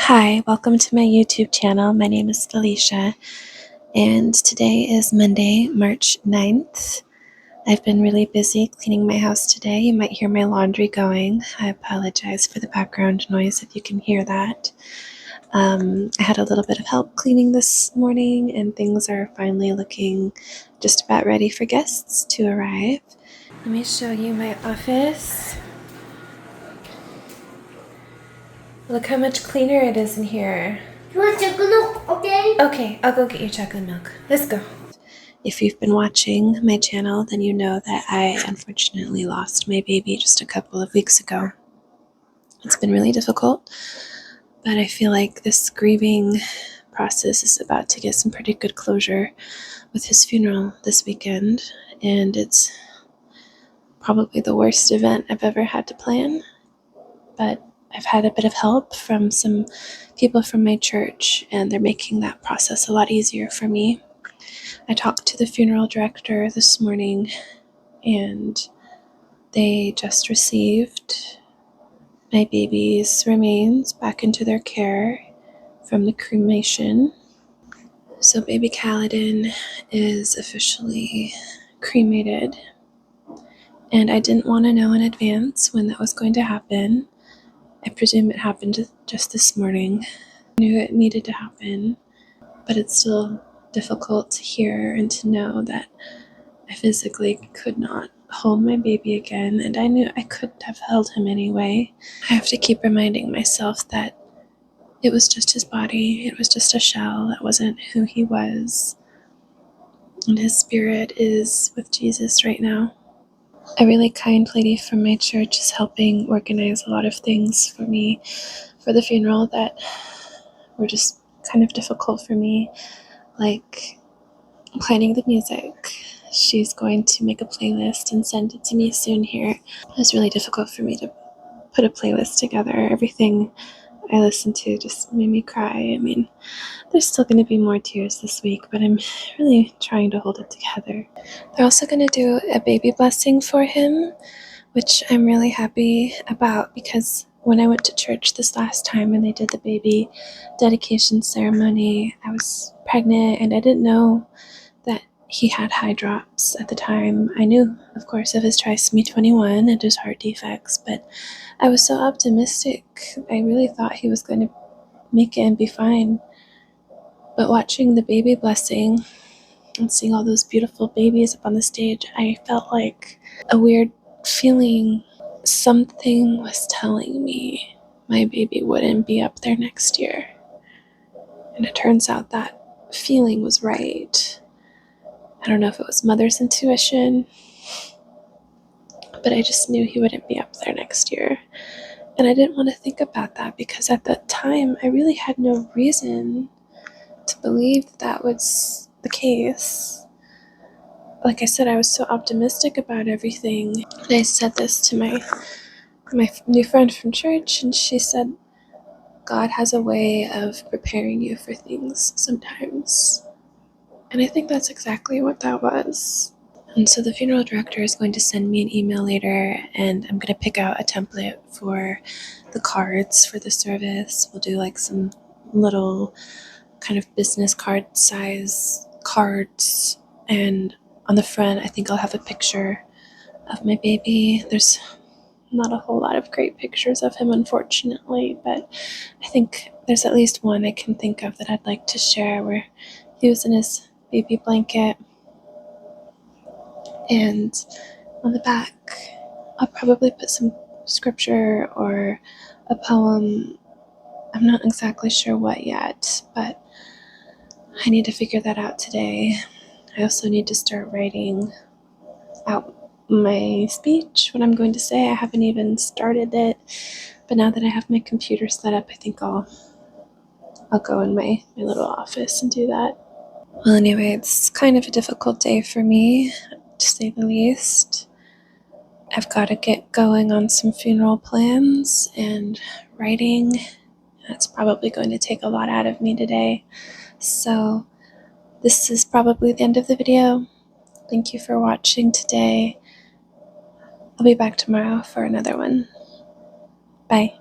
Hi, welcome to my YouTube channel. My name is Felicia, and today is Monday, March 9th. I've been really busy cleaning my house today. You might hear my laundry going. I apologize for the background noise if you can hear that. I had a little bit of help cleaning this morning, and things are finally looking just about ready for guests to arrive. Let me show you my office. Look how much cleaner it is in here. You want chocolate milk, okay? Okay, I'll go get you chocolate milk. Let's go. If you've been watching my channel, then you know that I unfortunately lost my baby just a couple of weeks ago. It's been really difficult, but I feel like this grieving process is about to get some pretty good closure with his funeral this weekend, and it's probably the worst event I've ever had to plan, but I've had a bit of help from some people from my church, and they're making that process a lot easier for me. I talked to the funeral director this morning, and they just received my baby's remains back into their care from the cremation. So baby Kaladin is officially cremated, and I didn't want to know in advance when that was going to happen. I presume it happened just this morning. I knew it needed to happen, but it's still difficult to hear and to know that I physically could not hold my baby again, and I knew I couldn't have held him anyway. I have to keep reminding myself that it was just his body, it was just a shell, that wasn't who he was, and his spirit is with Jesus right now. A really kind lady from my church is helping organize a lot of things for me for the funeral that were just kind of difficult for me, like planning the music. She's going to make a playlist and send it to me soon here. It was really difficult for me to put a playlist together. Everything I listened to just made me cry. I mean, there's still going to be more tears this week, but I'm really trying to hold it together. They're also going to do a baby blessing for him, which I'm really happy about, because when I went to church this last time and they did the baby dedication ceremony, I was pregnant and I didn't know that he had high drops at the time. I knew, of course, of his trisomy 21 and his heart defects, but I was so optimistic. I really thought he was going to make it and be fine. But watching the baby blessing and seeing all those beautiful babies up on the stage, I felt like a weird feeling. Something was telling me my baby wouldn't be up there next year. And it turns out that feeling was right. I don't know if it was mother's intuition, but I just knew he wouldn't be up there next year. And I didn't want to think about that because at that time I really had no reason to believe that was the case. Like I said, I was so optimistic about everything. And I said this to my new friend from church, and she said, God has a way of preparing you for things sometimes. And I think that's exactly what that was. And so the funeral director is going to send me an email later, and I'm going to pick out a template for the cards for the service. We'll do like some little kind of business card size cards, and on the front I think I'll have a picture of my baby. There's not a whole lot of great pictures of him, unfortunately, but I think there's at least one I can think of that I'd like to share where he was in his baby blanket. And on the back I'll probably put some scripture or a poem. I'm not exactly sure what yet, but I need to figure that out today. I also need to start writing out my speech, what I'm going to say. I haven't even started it, but now that I have my computer set up, I think I'll go in my little office and do that. Well, anyway, it's kind of a difficult day for me, to say the least. I've got to get going on some funeral plans and writing. That's probably going to take a lot out of me today. So this is probably the end of the video. Thank you for watching today. I'll be back tomorrow for another one. Bye.